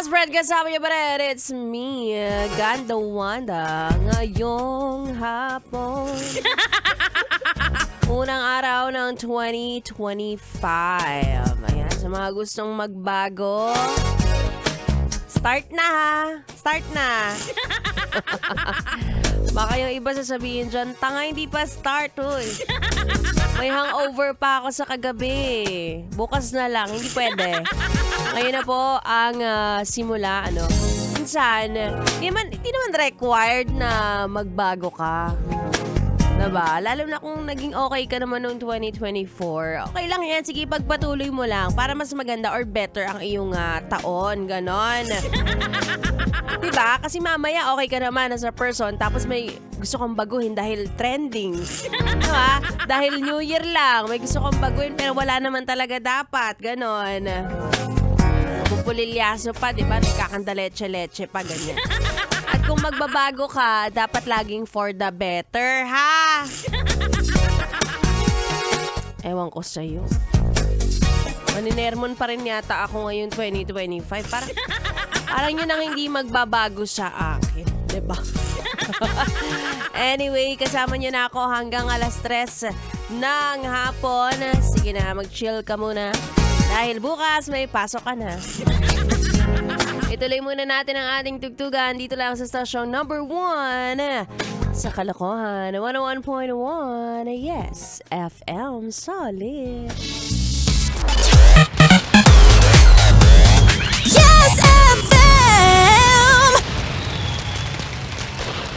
best friend kasama niyo pa rin. It's me, Ganda Wanda. Ngayong hapon. Unang araw ng 2025. Ayan, sa mga gustong magbago. Start na ha. Start na. Baka yung iba sasabihin dyan, tanga hindi pa start, hoy. May hangover pa ako sa kagabi. Bukas na lang, hindi pwede. Ngayon na po ang simula, minsan, hindi naman required na magbago ka. Diba? Lalo na kung naging okay ka naman noong 2024. Okay lang yan, sige, pagpatuloy mo lang para mas maganda or better ang iyong taon, ganon. Diba? Kasi mamaya okay ka naman as a person tapos may gusto kang baguhin dahil trending. Diba? Dahil New Year lang, may gusto kang baguhin pero wala naman talaga dapat, ganon. Pupulilyaso pa, diba? Nagkakanta leche-leche pa, ganyan. At kung magbabago ka, dapat laging for the better, ha? Ewan ko sa'yo. Maninermon pa rin yata ako ngayon 2025. Parang yun ang hindi magbabago sa akin. Diba? Anyway, kasama niyo na ako hanggang alas 3 ng hapon. Sige na, mag-chill ka muna. Dahil bukas may pasok ka na. Ituloy muna natin ang ating tugtugan dito lang sa station number 1 sa Kalokohan. 101.1 Yes FM Solid.